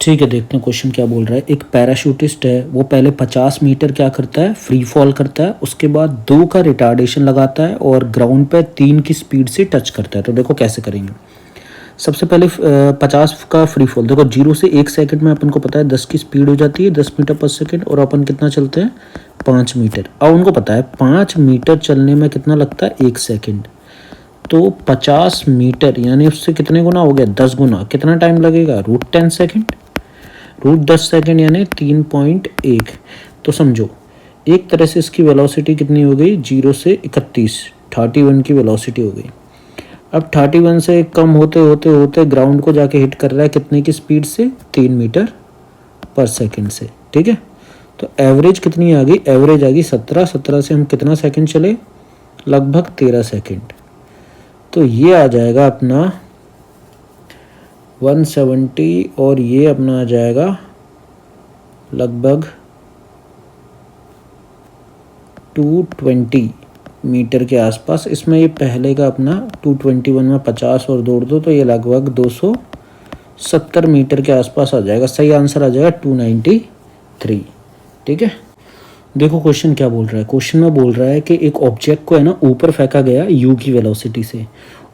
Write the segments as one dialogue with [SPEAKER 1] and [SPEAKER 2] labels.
[SPEAKER 1] ठीक है, देखते हैं क्वेश्चन क्या बोल रहा है। एक पैराशूटिस्ट है, वो पहले 50 मीटर क्या करता है, फ्री फॉल करता है, उसके बाद 2 का रिटार्डेशन लगाता है और ग्राउंड पे 3 की स्पीड से टच करता है। तो देखो कैसे करेंगे। सबसे पहले 50 का फ्री फॉल, देखो 0 से 1 सेकंड में अपन को पता है 10 की स्पीड हो जाती है, 10 मीटर पर सेकंड, और अपन कितना चलते हैं 5 मीटर। अब उनको पता है 5 मीटर चलने में कितना लगता है 1 सेकंड। तो 50 मीटर यानी उससे कितने गुना हो गया, 10 गुना। कितना टाइम लगेगा, √10 सेकंड। √10 सेकंड यानी 3.1। तो समझो एक तरह से इसकी वेलोसिटी कितनी हो गई, 0 से 31 की वेलोसिटी हो गई। अब 31 से कम होते होते होते ग्राउंड को जाके हिट कर रहा है कितने की स्पीड से, 3 मीटर पर सेकंड से। ठीक है, तो एवरेज कितनी आ गई, एवरेज आ गई 17 से हम कितना सेकंड चले, लगभग 13 सेकंड। तो ये आ जाएगा अपना 170 और ये अपना आ जाएगा लगभग 220 मीटर के आसपास। इसमें ये पहले का अपना 221 में 50 और जोड़ दो तो ये लगभग 270 मीटर के आसपास आ जाएगा। सही आंसर आ जाएगा 293। ठीक है, देखो क्वेश्चन क्या बोल रहा है। क्वेश्चन में बोल रहा है कि एक ऑब्जेक्ट को है ना ऊपर फेंका गया u की वेलोसिटी से,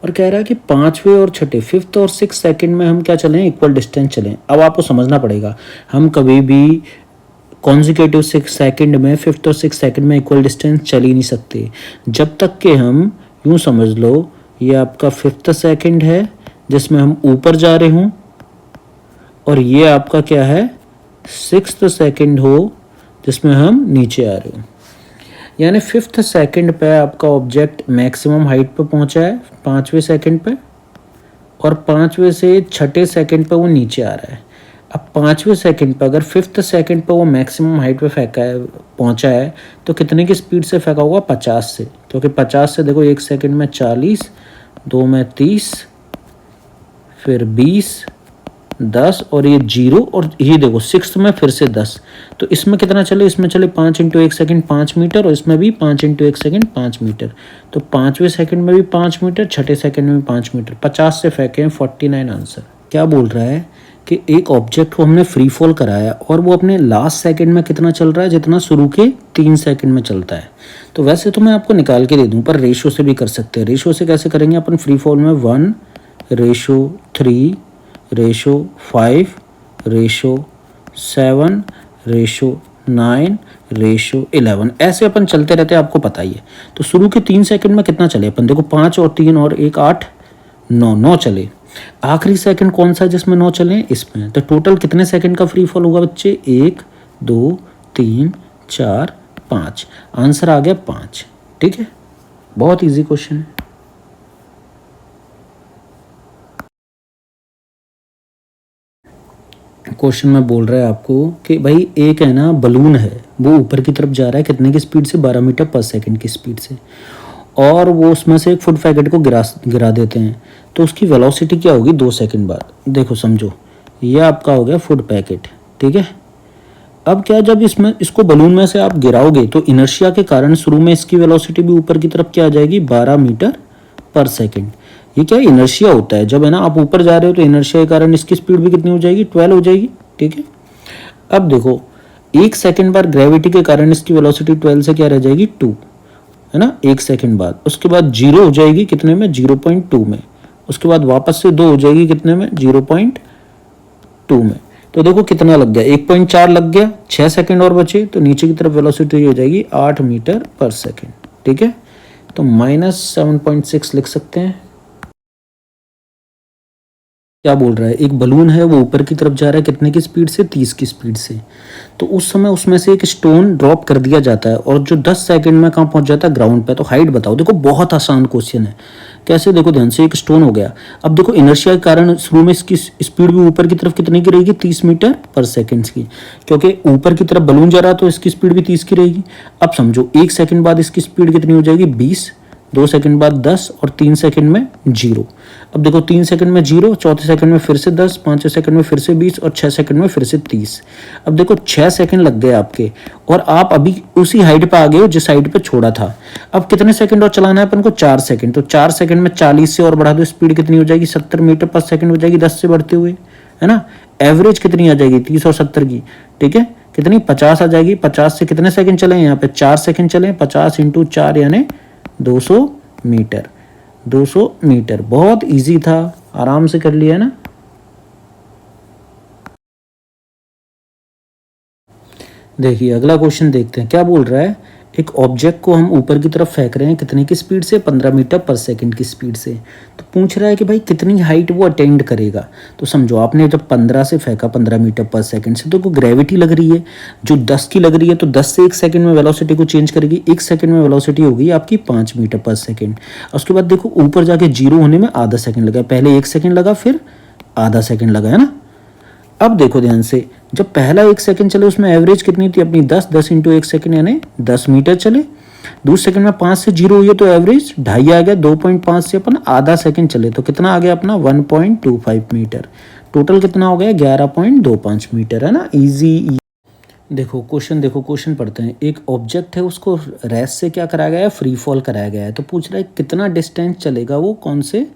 [SPEAKER 1] और कह रहा है कि 5वें और 6ठे 5th और 6th सेकंड में हम क्या चलें, इक्वल डिस्टेंस चलें। अब आपको समझना पड़ेगा, हम कभी भी कॉन्जिक्यूटिव 6 सेकंड में 5th और 6th सेकंड में इक्वल डिस्टेंस चल ही नहीं सकते, जब तक कि हम यूँ समझ लो ये आपका 5th सेकंड है जिसमें हम ऊपर जा रहे हों, और ये आपका क्या है 6th सेकंड हो जिसमें हम नीचे आ रहे हो। यानी 5th सेकंड पे आपका ऑब्जेक्ट मैक्सिमम हाइट पे पहुंचा है 5वें सेकंड पे, और 5वें से 6ठे सेकंड पे वो नीचे आ रहा है। अब 5वें सेकंड पे अगर 5th सेकंड पे वो मैक्सिमम हाइट पे फेंका है, पहुंचा है, तो कितने की स्पीड से फेंका होगा, 50 से। क्योंकि 50 से देखो 1 सेकंड में 40, 2 में 30, फिर 20, 10 और ये 0, और ये देखो 6th में फिर से 10। तो इसमें कितना चले, इसमें चले 5 × 1 सेकंड 5 मीटर, और इसमें भी 5 × 1 सेकंड 5 मीटर। तो 5वें सेकंड में भी 5 मीटर, 6ठे सेकंड में भी 5 मीटर। 50 से फेंके हैं 49 आंसर। क्या बोल रहा है कि एक ऑब्जेक्ट को हमने फ्री फॉल कराया और वो अपने लास्ट सेकंड में कितना चल रहा है, जितना शुरू के 3 सेकंड में चलता है। तो वैसे तो मैं आपको निकाल के दे दूं, पर रेशो से भी कर सकते हैं। रेशो से कैसे करेंगे अपन, फ्री फॉल में 1:3 रेशो 5 रेशो 7 रेशो 9 रेशो 11 ऐसे अपन चलते रहते हैं, आपको पता ही है। तो शुरू के 3 सेकंड में कितना चले अपन, देखो 5 और 3 और 1 8 9 चले। आखिरी सेकंड कौन सा है जिसमें 9 चले, इसमें। तो टोटल कितने सेकंड का फ्री फॉल होगा बच्चे, 1 2 3 4 5। आंसर आ गया 5। ठीक है, बहुत इजी क्वेश्चन है। क्वेश्चन में बोल रहा है आपको कि भाई एक है ना बलून है, वो ऊपर की तरफ जा रहा है कितने की स्पीड से, 12 मीटर पर सेकंड की स्पीड से, और वो उसमें से एक फुट पैकेट को गिरा देते हैं। तो उसकी वेलोसिटी क्या होगी 2 सेकंड बाद। देखो समझो, ये आपका हो गया फुट पैकेट। ठीक है, अब क्या, जब इसको बलून में से आप गिराओगे तो इनर्शिया के कारण शुरू में इसकी वेलोसिटी भी ऊपर की तरफ क्या आ जाएगी, 12 मीटर पर सेकंड। ये क्या इनर्शिया होता है, जब है ना आप ऊपर जा रहे हो तो इनर्शिया के कारण इसकी स्पीड भी कितनी हो जाएगी, 12 हो जाएगी। ठीक है, अब देखो 1 सेकंड बार ग्रेविटी के कारण इसकी वेलोसिटी 12 से क्या रह जाएगी, 2, है ना, 1 सेकंड बाद। उसके बाद 0 हो जाएगी कितने में, 0.2 में। उसके बाद वापस से 2 हो जाएगी कितने में, 0.2 में। तो देखो कितना लग गया, 1.4 लग गया, 6 सेकंड और बचे, तो नीचे की तरफ वेलोसिटी हो जाएगी 8 मीटर पर सेकंड। ठीक है, तो -7.6 लिख सकते हैं। क्या बोल रहा है, एक बलून है, वो ऊपर की तरफ जा रहा है कितने की स्पीड से, 30 की स्पीड से। तो उस समय उसमें से एक स्टोन ड्रॉप कर दिया जाता है, और जो 10 सेकंड में कहाँ पहुंच जाता है, ग्राउंड पे। तो हाइट बताओ। देखो बहुत आसान क्वेश्चन है। कैसे, देखो ध्यान से, एक स्टोन हो गया। अब देखो इनर्शिया के कारण शुरू में इसकी स्पीड भी ऊपर की तरफ कितनी की रहेगी, 30 मीटर पर सेकंड की, क्योंकि ऊपर की तरफ बलून जा रहा है तो इसकी स्पीड भी 30 की रहेगी। अब समझो 1 सेकंड बाद इसकी स्पीड कितनी हो जाएगी, 20, 2 सेकंड बाद 10, और 3 सेकंड में 0। अब देखो 3 सेकंड में 0, चौथे सेकंड में फिर से 10, पांचवें सेकंड में फिर से 20, और 6 सेकंड में फिर से 30। अब देखो 6 सेकंड लग गए आपके, और आप अभी उसी हाइट पे आ गए हो जिस हाइट पे छोड़ा था। अब कितने सेकंड और चलाना है अपन को, 4 सेकंड। तो 4 सेकंड में 40 से और बढ़ा दो, स्पीड कितनी हो जाएगी, 70 मीटर पर सेकंड हो जाएगी 10 से बढ़ते हुए। है ना। एवरेज कितनी आ जाएगी 30 और 70 की, ठीक है, कितनी 50 आ जाएगी। 50 से कितने सेकंड चले यहाँ पे 4 सेकंड चले, 50 इंटू 4 यानी 200 मीटर। 200 मीटर बहुत इजी था, आराम से कर लिया ना। देखिए अगला क्वेश्चन देखते हैं क्या बोल रहा है। एक ऑब्जेक्ट को हम ऊपर की तरफ फेंक रहे हैं, कितने की स्पीड से 15 मीटर पर सेकंड की स्पीड से। तो पूछ रहा है कि भाई कितनी हाइट वो अटेंड करेगा। तो समझो आपने जब 15 से फेंका 15 मीटर पर सेकंड से, तो ग्रेविटी लग रही है जो 10 की लग रही है, तो 10 से 1 सेकंड में वेलोसिटी को चेंज करेगी। 1 सेकंड में वेलोसिटी होगी आपकी 5 मीटर पर सेकंड। उसके बाद देखो ऊपर जाके जीरो होने में आधा सेकंड लगा, पहले 1 सेकंड लगा फिर आधा सेकंड लगा, है ना। अब देखो ध्यान से, जब पहला 1 सेकंड चले उसमें एवरेज कितनी थी अपनी 10, 10 इंटू 1 सेकंड यानी 10 मीटर चले। दूसरे सेकंड में 5 से जीरो हुई है तो एवरेज 2.5 आ गया। 2.5 से अपन आधा सेकंड चले तो कितना आ गया अपना 1.25 मीटर। टोटल कितना हो गया 11.25 मीटर, है ना। इजी। देखो क्वेश्चन पढ़ते हैं। एक ऑब्जेक्ट है उसको रेस से क्या कराया गया है, फ्री फॉल कराया गया है। तो पूछ रहा है कितना डिस्टेंस चलेगा वो कौन से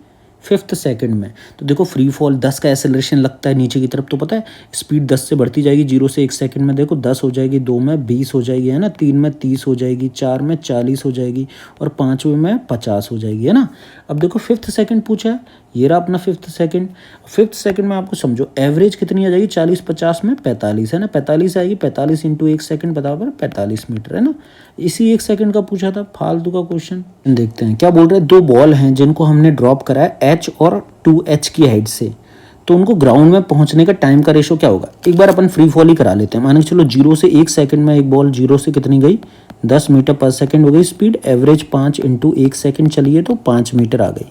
[SPEAKER 1] 5th सेकंड में। तो देखो फ्री फॉल 10 का एक्सेलरेशन लगता है नीचे की तरफ, तो पता है स्पीड 10 से बढ़ती जाएगी। 0 से 1 सेकंड में देखो 10 हो जाएगी, 2 में 20 हो जाएगी, है ना, 3 में 30 हो जाएगी, 4 में 40 हो जाएगी और 5वें में 50 हो जाएगी, है ना। अब देखो 5th सेकंड पूछा है, ये रहा अपना 5th सेकंड। 5th सेकंड में आपको समझो एवरेज कितनी आ जाएगी 40 50 में 45, है ना। 45 आएगी, 45 इंटू 1 सेकंड बराबर 45 मीटर, है ना। इसी 1 सेकंड का पूछा था, फालतू का क्वेश्चन। देखते हैं क्या बोल रहे हैं। 2 बॉल हैं जिनको हमने ड्रॉप करा है h और 2h की हाइट से, तो उनको ग्राउंड में पहुंचने का टाइम का रेशो क्या होगा। एक बार अपन फ्री फॉल ही करा लेते हैं। मान के चलो 0 से 1 सेकंड में एक बॉल 0 से कितनी गई 10 मीटर पर सेकंड हो गई स्पीड। एवरेज 5 इंटू 1 सेकंड चलिए तो 5 मीटर आ गई।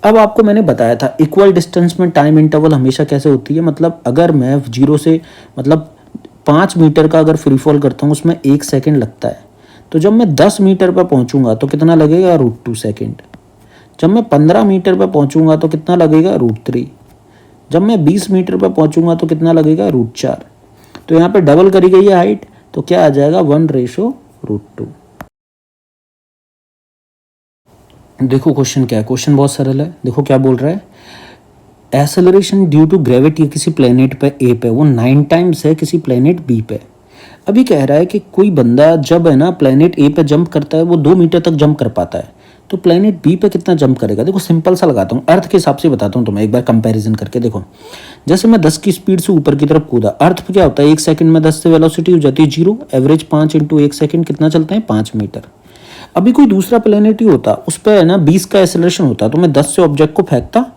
[SPEAKER 1] अब आपको मैंने बताया था इक्वल डिस्टेंस में टाइम इंटरवल हमेशा कैसे होती है। मतलब अगर मैं 0 से मतलब 5 मीटर का अगर फ्री फॉल करता हूँ उसमें 1 सेकंड लगता है, तो जब मैं 10 मीटर पर पहुंचूंगा तो कितना लगेगा √2 सेकंड। जब मैं 15 मीटर पर पहुंचूंगा तो कितना लगेगा √3। जब मैं 20 मीटर पर पहुंचूंगा तो कितना लगेगा √4। तो यहाँ पे डबल करी गई है हाइट, तो क्या आ जाएगा 1:√2। देखो क्वेश्चन क्या है, क्वेश्चन बहुत सरल है। देखो क्या बोल रहा है, एक्सेलरेशन ड्यू टू ग्रेविटी किसी प्लेनेट पे ए पे वो 9 टाइम्स है किसी प्लेनेट बी पे। अभी कह रहा है कि कोई बंदा जब है ना प्लेनेट ए पे जंप करता है वो 2 मीटर तक जंप कर पाता है, तो प्लेनेट बी पे कितना जंप करेगा। देखो सिंपल सा लगाता हूँ, अर्थ के हिसाब से बताता हूँ तुम्हें, एक बार कंपैरिजन करके देखो। जैसे मैं 10 की स्पीड से ऊपर की तरफ कूदा, अर्थ पे क्या होता है 1 सेकंड में 10 से वेलोसिटी हो जाती है 0। एवरेज 5 इंटू 1 सेकंड कितना चलते हैं 5 मीटर। अभी कोई दूसरा प्लेनेट ही होता उस पर है ना 20 का एक्सेलरेशन होता, तो मैं 10 से ऑब्जेक्ट को फेंकता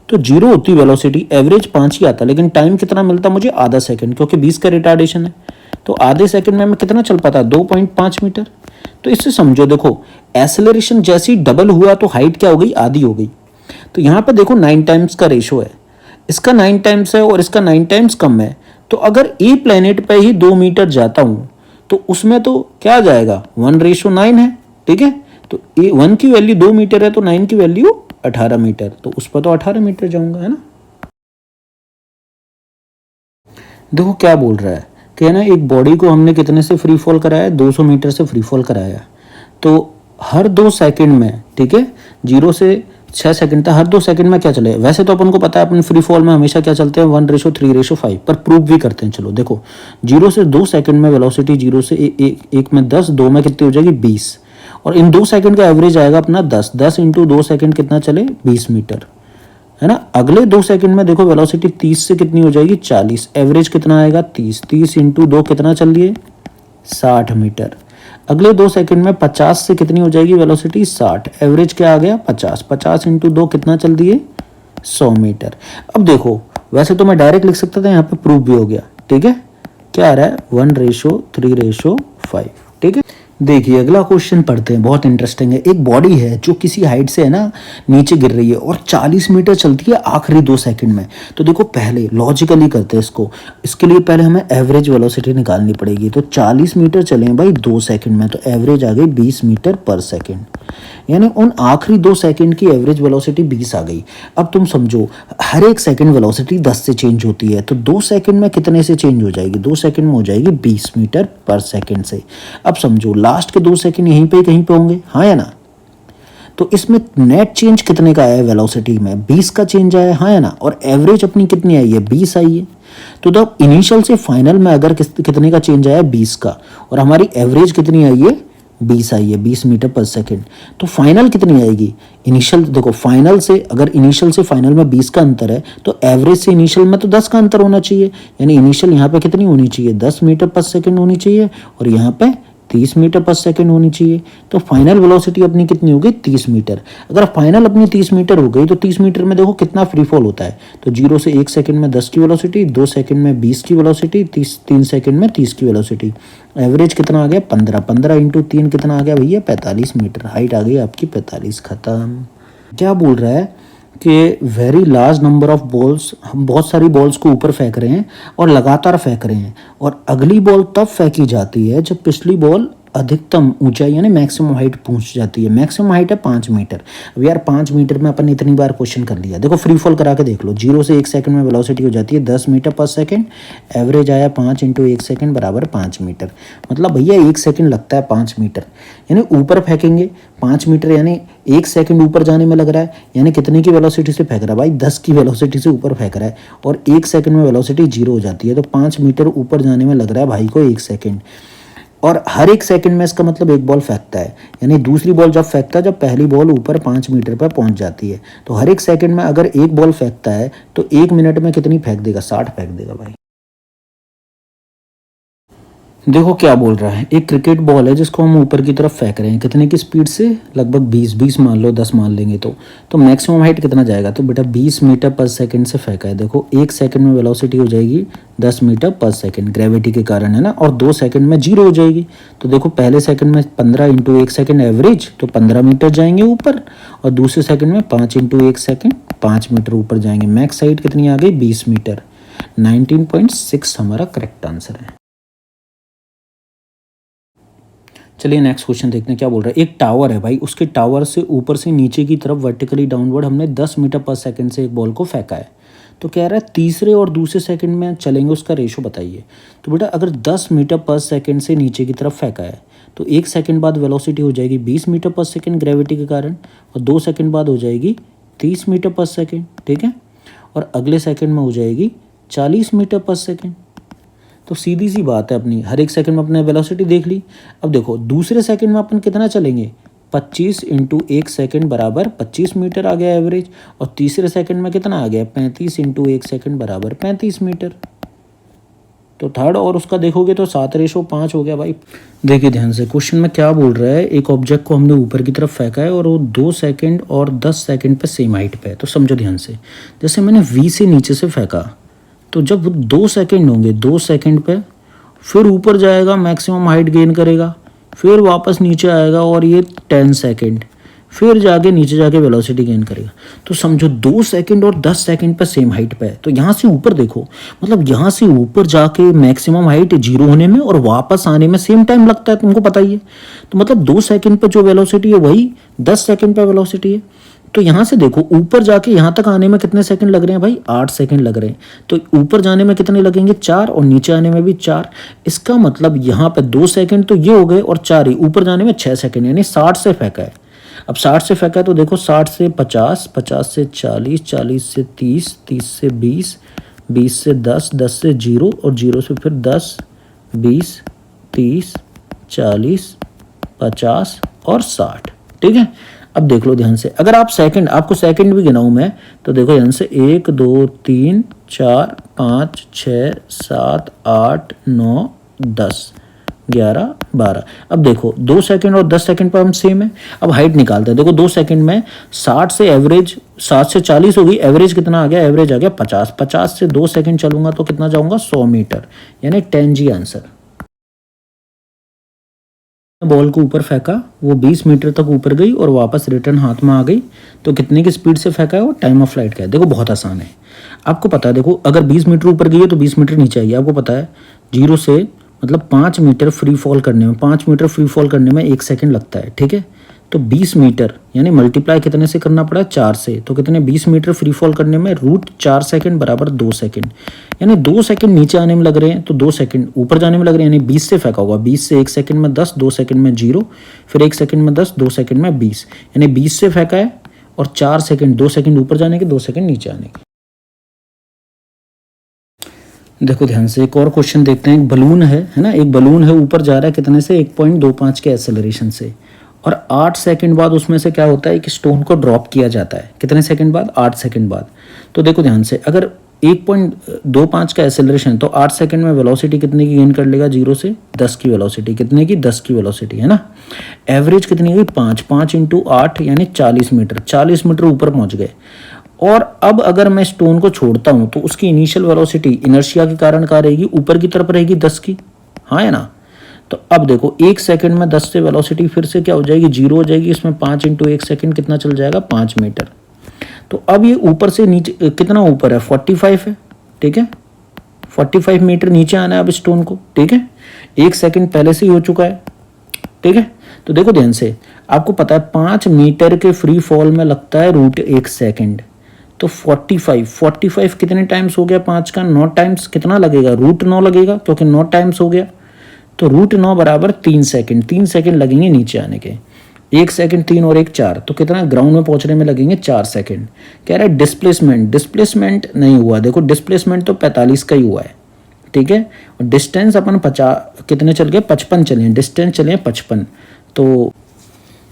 [SPEAKER 1] तो 0 होती वेलोसिटी, एवरेज 5 ही आता, लेकिन टाइम कितना मिलता मुझे आधा सेकंड, क्योंकि 20 का रिटार्डेशन है। तो आधे सेकंड में मैं कितना चल पाता 2.5 मीटर। तो इससे समझो देखो एक्सेलरेशन जैसे ही डबल हुआ तो हाइट क्या हो गई आधी हो गई। तो यहाँ पर देखो 9 टाइम्स का रेशो है, इसका 9 टाइम्स है और इसका 9 टाइम्स कम है। तो अगर ए प्लेनेट पे ही 2 मीटर जाता हूँ तो उसमें तो क्या आ जाएगा 1:9 है, ठीक है। तो ए 1 की वैल्यू 2 मीटर है तो 9 की वैल्यू 18 मीटर, तो उस पर तो 18 मीटर जाऊंगा, है ना। देखो क्या बोल रहा है कि ना एक बॉडी को हमने कितने से फ्री फॉल कराया 200 मीटर से फ्री फॉल कराया। तो हर 2 सेकंड में, ठीक है, 0 से 6 सेकंड था, हर 2 सेकंड में क्या चले। वैसे तो अपन को पता है अपन फ्री फॉल में हमेशा क्या चलते हैं 1:3:5, पर प्रूव भी करते हैं। चलो देखो 0 से 2 सेकंड में वेलोसिटी 0 से 1 में 10, 2 में कितनी हो जाएगी 20, और इन 2 सेकंड का एवरेज आएगा अपना 10। 10 इंटू 2 सेकंड कितना चले 20 मीटर, है ना। अगले 2 सेकंड में देखो वेलोसिटी 30 से कितनी हो जाएगी 40, एवरेज कितना आएगा 30। 30 इंटू 2 कितना चल रही है 60 मीटर। अगले 2 सेकंड में 50 से कितनी हो जाएगी वेलोसिटी 60, एवरेज क्या आ गया 50। 50 इंटू 2 कितना चल रही है 100 मीटर। अब देखो वैसे तो मैं डायरेक्ट लिख सकता था, यहाँ पे प्रूफ भी हो गया, ठीक है। क्या आ रहा है 1:3:5, ठीक है। देखिए अगला क्वेश्चन पढ़ते हैं, बहुत इंटरेस्टिंग है। एक बॉडी है जो किसी हाइट से है ना नीचे गिर रही है और 40 मीटर चलती है आखिरी 2 सेकंड में। तो देखो पहले लॉजिकली करते हैं इसको, इसके लिए पहले हमें एवरेज वेलोसिटी निकालनी पड़ेगी। तो 40 मीटर चले भाई 2 सेकंड में, तो एवरेज आ गई 20 मीटर पर सेकंड, यानी उन आखिरी 2 सेकंड की एवरेज वेलोसिटी 20 आ गई। अब तुम समझो हर एक सेकंड वेलोसिटी 10 से चेंज होती है, तो 2 सेकंड में कितने से चेंज हो जाएगी 2 सेकंड में हो जाएगी 20 मीटर पर सेकंड से। अब समझो लास्ट के 2 सेकंड यहीं पे कहीं पे होंगे, हाँ या ना। तो इसमें नेट चेंज कितने का आया है वेलोसिटी में, 20 का चेंज आया है, हाँ है ना, और एवरेज अपनी कितनी आई है, 20 आई है। तो द इनिशियल से फाइनल में अगर कितने का चेंज आया है, 20 का, और हमारी एवरेज कितनी आई है, 20 आई है, 20 मीटर पर सेकंड। तो फाइनल कितनी आएगी, इनिशियल देखो, फाइनल से अगर इनिशियल से फाइनल में 20 का अंतर है तो एवरेज से इनिशियल में तो 10 का अंतर होना चाहिए, यानी इनिशियल यहाँ पे कितनी होनी चाहिए, 10 मीटर पर सेकंड होनी चाहिए, और यहाँ पे 30 मीटर पर सेकंड होनी चाहिए। तो फाइनल वेलोसिटी अपनी कितनी हो गई, 30 मीटर। अगर फाइनल अपनी 30 मीटर हो गई तो 30 मीटर में देखो कितना फ्री फॉल होता है, तो 0 से 1 सेकंड में 10 की वेलोसिटी, 2 सेकंड में 20 की वेलोसिटी, 3 सेकंड में 30 की वेलोसिटी। एवरेज कितना आ गया, 15, 15 इंटू 3 कितना आ गया भैया, 45 मीटर। हाइट आ गई आपकी 45। खत्म। क्या बोल रहा है कि very large number of balls, हम बहुत सारी बॉल्स को ऊपर फेंक रहे हैं और लगातार फेंक रहे हैं, और अगली बॉल तब फेंकी जाती है जब पिछली बॉल अधिकतम ऊंचाई यानी मैक्सिमम हाइट पहुंच जाती है। मैक्सिमम हाइट है 5 मीटर। अब यार 5 मीटर में अपन ने इतनी बार क्वेश्चन कर लिया, देखो फ्री फॉल करा के देख लो। 0 से 1 सेकंड में वेलोसिटी हो जाती है 10 मीटर पर सेकंड, एवरेज आया 5 इंटू 1 सेकंड बराबर 5 मीटर। मतलब भैया 1 सेकंड लगता है 5 मीटर, यानी ऊपर फेंकेंगे 5 मीटर, यानी 1 सेकंड ऊपर जाने में लग रहा है, यानी कितने की वेलोसिटी से फेंक रहा है भाई, 10 की वेलोसिटी से ऊपर फेंक रहा है, और 1 सेकंड में वेलोसिटी 0 हो जाती है, तो 5 मीटर ऊपर जाने में लग रहा है भाई को 1 सेकंड। और हर 1 सेकंड में इसका मतलब एक बॉल फेंकता है, यानी दूसरी बॉल जब फेंकता है जब पहली बॉल ऊपर 5 मीटर पर पहुंच जाती है। तो हर 1 सेकंड में अगर एक बॉल फेंकता है तो 1 मिनट में कितनी फेंक देगा, 60 फेंक देगा भाई। देखो क्या बोल रहा है, एक क्रिकेट बॉल है जिसको हम ऊपर की तरफ फेंक रहे हैं, कितने की स्पीड से, लगभग 20 मान लो, 10 मान लेंगे तो मैक्सिमम हाइट कितना जाएगा, तो बेटा 20 मीटर पर सेकंड से फेंका है। देखो 1 सेकंड में वेलोसिटी हो जाएगी 10 मीटर पर सेकंड, ग्रेविटी के कारण है ना, और 2 सेकंड में 0 हो जाएगी। तो देखो पहले सेकंड में 15 इंटू 1 सेकंड एवरेज, तो 15 मीटर जाएंगे ऊपर, और दूसरे सेकंड में 5 इंटू 1 सेकंड 5 मीटर ऊपर जाएंगे। मैक्स हाइट कितनी आ गई, 20 मीटर। 19.6 हमारा करेक्ट आंसर है। चलिए नेक्स्ट क्वेश्चन देखते हैं क्या बोल रहा है। एक टावर है भाई, उसके टावर से ऊपर से नीचे की तरफ वर्टिकली डाउनवर्ड हमने 10 मीटर पर सेकंड से एक बॉल को फेंका है। तो कह रहा है तीसरे और दूसरे सेकंड में चलेंगे उसका रेशो बताइए। तो बेटा अगर 10 मीटर पर सेकंड से नीचे की तरफ फेंका है तो 1 सेकंड बाद वेलोसिटी हो जाएगी 20 मीटर पर सेकंड ग्रेविटी के कारण, और 2 सेकंड बाद हो जाएगी 30 मीटर पर सेकंड, ठीक है, और अगले सेकंड में हो जाएगी 40 मीटर पर सेकंड। तो सीधी सी बात है अपनी, हर 1 सेकंड में अपने वेलोसिटी देख ली। अब देखो दूसरे सेकंड में अपन कितना चलेंगे, 25 इंटू 1 सेकंड बराबर 25 मीटर आ गया एवरेज, और तीसरे सेकंड में कितना आ गया, 35 इंटू 1 सेकंड बराबर 35 मीटर। तो थर्ड और उसका देखोगे तो 7:5 हो गया भाई। देखिए ध्यान से, क्वेश्चन में क्या बोल रहा है, एक ऑब्जेक्ट को हमने ऊपर की तरफ फेंका है और वो 2 सेकंड और 10 सेकंड पे सेम हाइट पे है। तो समझो ध्यान से, जैसे मैंने V से नीचे से फेंका, तो जब 2 सेकंड होंगे, 2 सेकंड पे फिर ऊपर जाएगा, मैक्सिमम हाइट गेन करेगा, फिर वापस नीचे आएगा, और ये 10 सेकंड फिर जाके नीचे जाके वेलोसिटी गेन करेगा। तो समझो 2 सेकंड और 10 सेकंड पे सेम हाइट पे है। तो यहाँ से ऊपर देखो, मतलब यहाँ से ऊपर जाके मैक्सिमम हाइट 0 होने में और वापस आने में सेम टाइम लगता है, तुमको पता ही है। तो मतलब 2 सेकंड पे जो वेलोसिटी है वही 10 सेकंड पे वेलोसिटी है। तो यहाँ से देखो ऊपर जाके यहाँ तक आने में कितने सेकंड लग रहे हैं भाई, 8 सेकंड लग रहे हैं। तो ऊपर जाने में कितने लगेंगे, 4, और नीचे आने में भी 4। इसका मतलब यहाँ पे 2 सेकंड तो ये हो गए, और 4 ही ऊपर जाने में 6 सेकंड, यानी 60 से फेंका है। अब 60 से फेंका है तो देखो 60 से 50, 50 से 40, 40 से 30, 30 से 20, 20 से 10, 10 से 0, और 0 से फिर 10, 20, 30, 40, 50 और 60, ठीक है। अब देख लो ध्यान से, अगर आप सेकंड, आपको सेकंड भी गिनाऊं मैं, तो देखो ध्यान से 1 2 3 4 5 6 7 8 9 10 11 12। अब देखो 2 सेकंड और 10 सेकंड पर हम सेम है। अब हाइट निकालते हैं। देखो 2 सेकंड में 60 से एवरेज 60 से 40 होगी, एवरेज कितना आ गया, एवरेज आ गया 50। 50 से 2 सेकंड चलूंगा तो कितना जाऊंगा, 100 मीटर, यानी 10G आंसर। बॉल को ऊपर फेंका, वो 20 मीटर तक ऊपर गई और वापस रिटर्न हाथ में आ गई। तो कितने की स्पीड से फेंका है, वो टाइम ऑफ फ्लाइट का है। देखो बहुत आसान है, आपको पता है। देखो अगर 20 मीटर ऊपर गई है तो 20 मीटर नीचे आई है, आपको पता है। 0 से मतलब 5 मीटर फ्री फॉल करने में 1 सेकंड लगता है, ठीक है। तो 20 मीटर यानी मल्टीप्लाई कितने से करना पड़ा, 4 से, तो कितने 20 मीटर फ्री फॉल करने में रूट 4 सेकंड बराबर 2 सेकंड, यानी 2 सेकंड नीचे आने में लग रहे हैं तो 2 सेकंड ऊपर जाने में लग रहे हैं, यानी 20 से फेंका होगा, 20 से 1 सेकंड में 10, 2 सेकंड में 0, फिर 1 सेकंड में 10, 2 सेकंड में 20, यानी 20 से फेंका है और 4 सेकंड, 2 सेकंड ऊपर जाने के, 2 सेकंड नीचे आने के। देखो ध्यान से एक और क्वेश्चन देखते हैं। एक बलून है ना, एक बलून है, ऊपर जा रहा है कितने से, 1.25 के एक्सेलरेशन से, और 8 सेकंड बाद उसमें से क्या होता है कि स्टोन को ड्रॉप किया जाता है। कितने सेकंड बाद, 8 सेकंड बाद। तो देखो ध्यान से, अगर 1.25 का एक्सेलरेशन, तो 8 सेकंड में वेलोसिटी कितने की गेन कर लेगा, 0 से 10 की वेलोसिटी, कितने की, 10 की वेलोसिटी, है ना। एवरेज कितनी हुई, 5 इंटू 8 यानी 40 मीटर, 40 मीटर ऊपर पहुंच गए। और अब अगर मैं स्टोन को छोड़ता हूं तो उसकी इनिशियल वेलोसिटी इनर्शिया के कारण क्या रहेगी, ऊपर की तरफ रहेगी 10 की, हाँ है ना। तो अब देखो 1 सेकंड में 10 से वेलोसिटी फिर से क्या हो जाएगी, 0 हो जाएगी। इसमें 5 इंटू 1 सेकंड कितना चल जाएगा, 5 मीटर। तो अब ये ऊपर से नीचे कितना ऊपर है, 45 है, ठीक है, 45 मीटर नीचे आना है अब स्टोन को, ठीक है। 1 सेकंड पहले से ही हो चुका है, ठीक है। तो देखो ध्यान से, आपको पता है 5 मीटर के फ्री फॉल में लगता है रूट 1 सेकंड, तो 45 कितने टाइम्स हो गया, 5 का 9 टाइम्स कितना लगेगा, रूट 9 लगेगा, क्योंकि 9 टाइम्स हो गया। तो रूट 9 बराबर 3 सेकंड, 3 सेकंड लगेंगे नीचे आने के। 1 सेकंड 3 और 1 4, तो कितना ग्राउंड में पहुंचने में लगेंगे 4 सेकंड। कह रहा है डिस्प्लेसमेंट नहीं हुआ, देखो डिस्प्लेसमेंट तो 45 का ही हुआ है, ठीक है। और डिस्टेंस अपन 50 कितने चल गए, 55 चले, डिस्टेंस चले 55। तो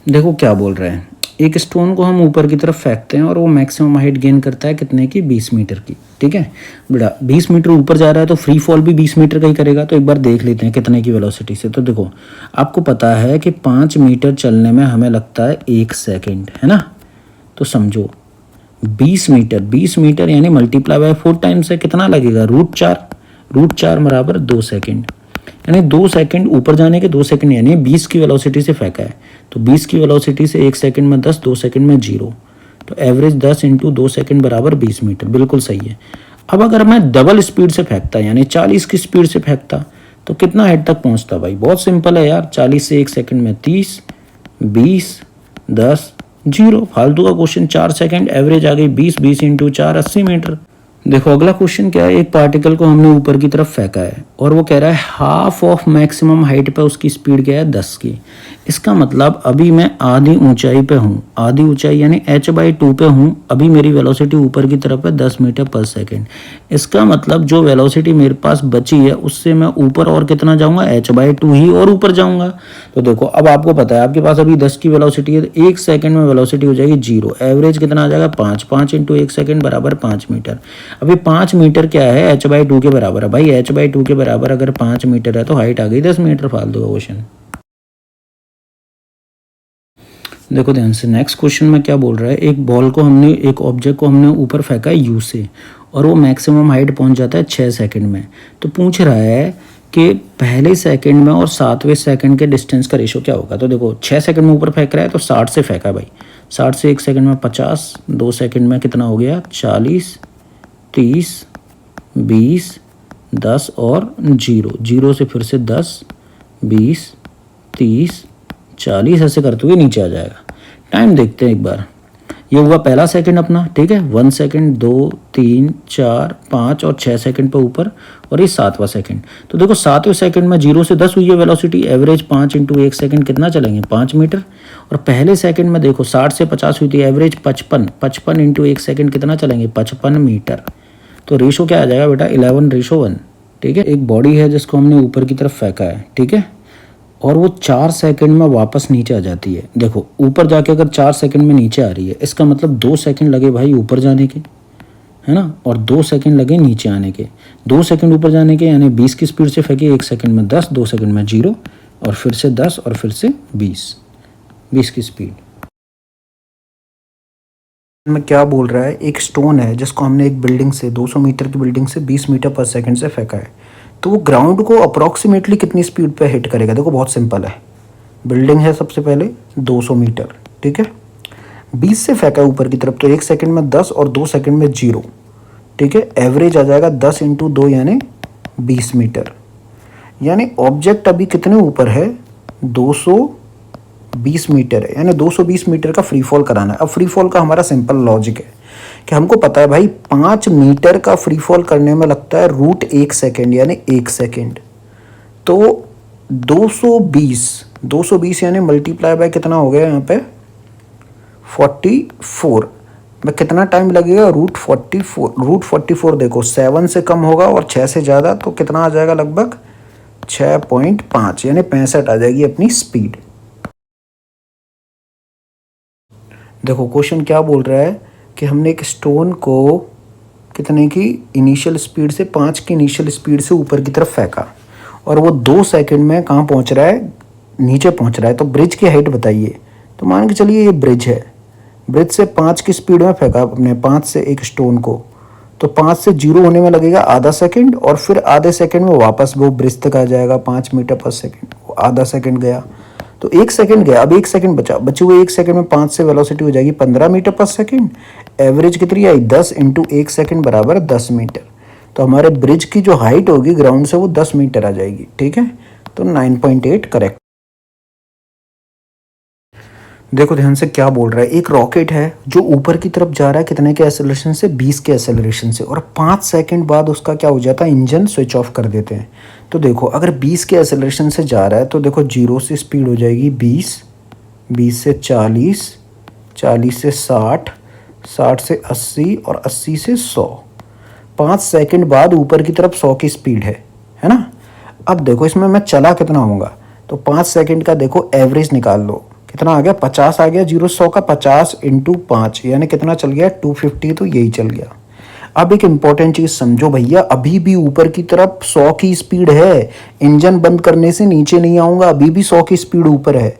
[SPEAKER 1] देखो क्या बोल रहे हैं, एक स्टोन को हम ऊपर की तरफ फेंकते हैं और वो मैक्सिमम हाइट गेन करता है कितने की, 20 मीटर की, ठीक है। बेटा 20 मीटर ऊपर जा रहा है तो फ्री फॉल भी 20 मीटर का ही करेगा। तो एक बार देख लेते हैं कितने की वेलोसिटी से। तो देखो आपको पता है कि 5 मीटर चलने में हमें लगता है 1 सेकंड, है ना। तो समझो 20 मीटर यानी मल्टीप्लाई बाय 4 टाइम्स है, कितना लगेगा, रूट 4 बराबर 2 सेकंड, यानी 2 सेकंड ऊपर जाने के, 2 सेकंड यानी 20 की वेलोसिटी से फेंका है। तो 20 की वेलोसिटी से 1 सेकंड में 10, 2 सेकंड में 0, तो एवरेज 10 इंटू 2 सेकंड बराबर 20 मीटर, बिल्कुल सही है। अब अगर मैं डबल स्पीड से फेंकता यानी 40 की स्पीड से फेंकता तो कितना हेड तक पहुंचता भाई, बहुत सिंपल है यार, 40 से 1 सेकंड में 30, 20, 10, 0, फालतू का क्वेश्चन। 4 सेकंड, एवरेज आ गई 20 इंटू 4 80 मीटर। देखो अगला क्वेश्चन क्या है, एक पार्टिकल को हमने ऊपर की तरफ फेंका है और वो कह रहा है हाफ ऑफ मैक्सिमम हाइट पे उसकी स्पीड क्या है, 10 की। इसका मतलब अभी मैं आधी ऊंचाई पे हूँ, आधी ऊंचाई यानी h/2 पे हूँ, अभी मेरी वेलोसिटी ऊपर की तरफ है 10 मीटर पर सेकंड। इसका मतलब जो वेलोसिटी मेरे पास बची है उससे मैं ऊपर और कितना जाऊँगा, h/2 ही और ऊपर जाऊँगा। तो देखो अब आपको पता है आपके पास अभी 10 की वेलोसिटी है, तो 1 सेकंड में वेलोसिटी हो जाएगी 0, एवरेज कितना आ जाएगा 5 इंटू 1 सेकंड बराबर 5 मीटर। अभी 5 मीटर क्या है, h/2 के बराबर है भाई, h/2 के बराबर अगर 5 मीटर है तो हाइट आ गई 10 मीटर, फालतू का क्वेश्चन। देखो ध्यान से, नेक्स्ट क्वेश्चन में क्या बोल रहा है, एक ऑब्जेक्ट को हमने ऊपर फेंका है u से और वो मैक्सिमम हाइट पहुंच जाता है 6 सेकंड में। तो पूछ रहा है कि पहले सेकंड में और 7वें सेकंड के डिस्टेंस का रेशो क्या होगा। तो देखो 6 सेकंड में ऊपर फेंक रहा है तो 60 से फेंका भाई, 60 से 1 सेकंड में 50, 2 सेकंड में कितना हो गया 40, 30, 20, 10 और 0 से फिर से 10, 20, 30, 40 ऐसे करते हुए नीचे आ जाएगा। टाइम देखते हैं एक बार, ये हुआ पहला सेकंड अपना, ठीक है, 1 सेकंड, 2, 3, 4, 5 और 6 सेकंड पे ऊपर, और ये 7वां सेकंड। तो देखो 7वें सेकंड में 0 से 10 हुई है वेलोसिटी, एवरेज 5 इंटू 1 सेकंड कितना चलेंगे 5 मीटर। और पहले सेकंड में देखो 60 से 50 हुई थी, एवरेज 55 इंटू 1 सेकंड कितना चलेंगे 55 मीटर। तो रेशो क्या आ जाएगा बेटा 11:1, ठीक है। एक बॉडी है जिसको हमने ऊपर की तरफ फेंका है, ठीक है, और वो 4 सेकंड में वापस नीचे आ जाती है। देखो ऊपर जाके अगर 4 सेकंड में नीचे आ रही है, इसका मतलब 2 सेकंड लगे भाई ऊपर जाने के, है ना, और 2 सेकंड लगे नीचे आने के। 2 सेकंड ऊपर जाने के यानी 20 की स्पीड से फेंके, 1 सेकंड में 10, 2 सेकंड में 0 और फिर से 10 और फिर से 20 की स्पीड में। क्या बोल रहा है, एक स्टोन है जिसको हमने एक बिल्डिंग से 200 मीटर की बिल्डिंग से 20 मीटर पर सेकंड से फेंका है, तो वो ग्राउंड को अप्रॉक्सीमेटली कितनी स्पीड पे हिट करेगा। देखो बहुत सिंपल है, बिल्डिंग है सबसे पहले 200 मीटर, ठीक है, 20 से फेंका है ऊपर की तरफ, तो 1 सेकंड में 10 और 2 सेकंड में 0, ठीक है, एवरेज आ जाएगा 10 इंटू 2 यानी 20 मीटर। यानी ऑब्जेक्ट अभी कितने ऊपर है 200 20 मीटर है, यानी 220 मीटर का फ्री फॉल कराना है। अब फ्री फॉल का हमारा सिंपल लॉजिक है कि हमको पता है भाई 5 मीटर का फ्री फॉल करने में लगता है √1 सेकेंड यानी 1 सेकेंड। तो 220 यानी मल्टीप्लाई बाय कितना हो गया यहाँ पे 44 में कितना टाइम लगेगा √44 देखो 7 से कम होगा और 6 से ज़्यादा तो कितना आ जाएगा लगभग 6.5 यानी 65 आ जाएगी अपनी स्पीड। देखो क्वेश्चन क्या बोल रहा है कि हमने एक स्टोन को कितने की इनिशियल स्पीड से 5 की इनिशियल स्पीड से ऊपर की तरफ फेंका और वो 2 सेकंड में कहाँ पहुँच रहा है, नीचे पहुँच रहा है। तो ब्रिज की हाइट बताइए। तो मान के चलिए ये ब्रिज है, ब्रिज से 5 की स्पीड में फेंका अपने 5 से एक स्टोन को, तो 5 से 0 होने में लगेगा आधा सेकंड और फिर आधे सेकंड में वापस वो ब्रिज तक आ जाएगा 5 मीटर पर सेकंड। वो आधा सेकंड गया तो 1 सेकंड गया, अब 1 सेकंड बचा, बचे हुए 1 सेकंड में 5 से वेलोसिटी हो जाएगी 15 मीटर पर सेकंड। एवरेज कितनी आई 10 × 1 सेकंड बराबर 10 मीटर। तो हमारे ब्रिज की जो हाइट होगी ग्राउंड से वो 10 मीटर आ जाएगी। ठीक है, तो 9.8 करेक्ट। देखो ध्यान से क्या बोल रहा है, एक रॉकेट है जो ऊपर की तरफ जा रहा है कितने के एक्सेलरेशन से 20 के एक्सेलरेशन से, और 5 सेकंड बाद उसका क्या हो जाता है इंजन स्विच ऑफ कर देते हैं। तो देखो अगर 20 के एक्सेलरेशन से जा रहा है तो देखो 0 से स्पीड हो जाएगी 20, 20 से 40, 40 से 60, 60 से 80 और 80 से 100। 5 सेकंड बाद ऊपर की तरफ 100 की स्पीड है ना। अब देखो इसमें मैं चला कितना होऊंगा, तो 5 सेकंड का देखो एवरेज निकाल लो, कितना आ गया 50 आ गया। 0 से 100 का 50 × 5 यानी कितना चल गया 250, तो यही चल गया। अब एक इम्पॉर्टेंट चीज़ समझो भैया, अभी भी ऊपर की तरफ 100 की स्पीड है, इंजन बंद करने से नीचे नहीं आऊँगा, अभी भी 100 की स्पीड ऊपर है।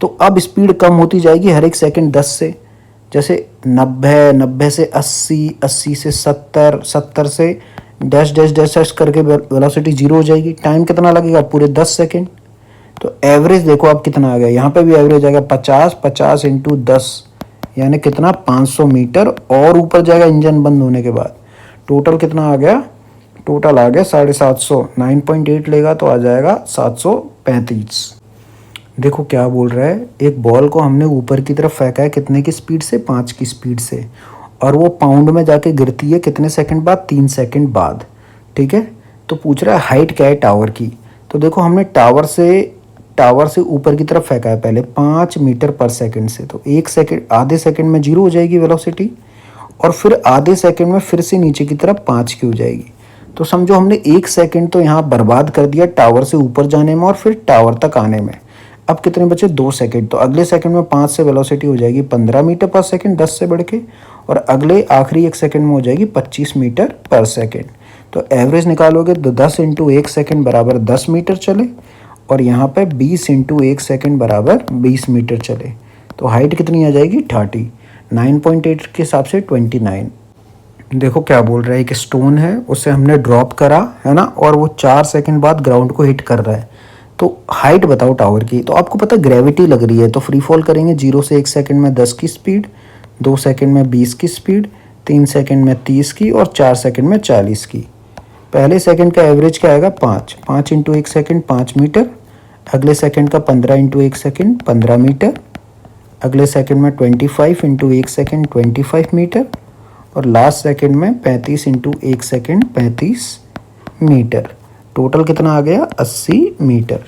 [SPEAKER 1] तो अब स्पीड कम होती जाएगी हर एक सेकंड 10 से, जैसे 90, 90 से 80, 80 से 70, 70 से डैश डैश डैश डैश करके वेलोसिटी 0 हो जाएगी। टाइम कितना लगेगा पूरे 10 सेकंड। तो एवरेज देखो अब कितना आ गया, यहाँ पे भी एवरेज आएगा 50, 50 × 10 यानी कितना 500 मीटर और ऊपर जाएगा इंजन बंद होने के बाद। टोटल कितना आ गया, टोटल आ गया 750, 9.8 लेगा तो आ जाएगा 735। देखो क्या बोल रहा है, एक बॉल को हमने ऊपर की तरफ फेंका है कितने की स्पीड से 5 की स्पीड से, और वो पाउंड में जाके गिरती है कितने सेकंड बाद 3 सेकंड बाद। ठीक है, तो पूछ रहा है हाइट क्या है टावर की। तो देखो हमने टावर से ऊपर की तरफ फेंका है पहले 5 मीटर पर सेकंड से, तो 1 सेकंड आधे सेकंड में 0 हो जाएगी वेलोसिटी, और फिर आधे सेकंड में फिर से नीचे की तरफ 5 की हो जाएगी। तो समझो हमने 1 सेकंड तो यहाँ बर्बाद कर दिया टावर से ऊपर जाने में और फिर टावर तक आने में। अब कितने बचे 2 सेकंड, तो अगले सेकंड में 5 से वेलोसिटी हो जाएगी 15 मीटर पर सेकंड 10 से बढ़ के, और अगले आखिरी 1 सेकंड में हो जाएगी 25 मीटर पर सेकंड। तो एवरेज निकालोगे तो 10 × 1 सेकंड बराबर 10 मीटर चले, और यहाँ पे 20 × 1 सेकंड बराबर 20 मीटर चले। तो हाइट कितनी आ जाएगी 30, 9.8 के हिसाब से 29। देखो क्या बोल रहा है, एक स्टोन है उसे हमने ड्रॉप करा है ना, और वो 4 सेकंड बाद ग्राउंड को हिट कर रहा है। तो हाइट बताओ टावर की। तो आपको पता ग्रेविटी लग रही है, तो फ्री फॉल करेंगे 0 से 1 सेकंड में 10 की स्पीड, 2 सेकंड में 20 की स्पीड, 3 सेकंड में 30 की और 4 सेकंड में 40 की। पहले सेकंड का एवरेज क्या आएगा 5 × 1 सेकंड 5 मीटर, अगले सेकंड का 15 × 1 सेकंड 15 मीटर, अगले सेकंड में 25 × 1 सेकंड 25 मीटर, और लास्ट सेकंड में 35 × 1 सेकंड 35 मीटर। टोटल कितना आ गया 80 मीटर।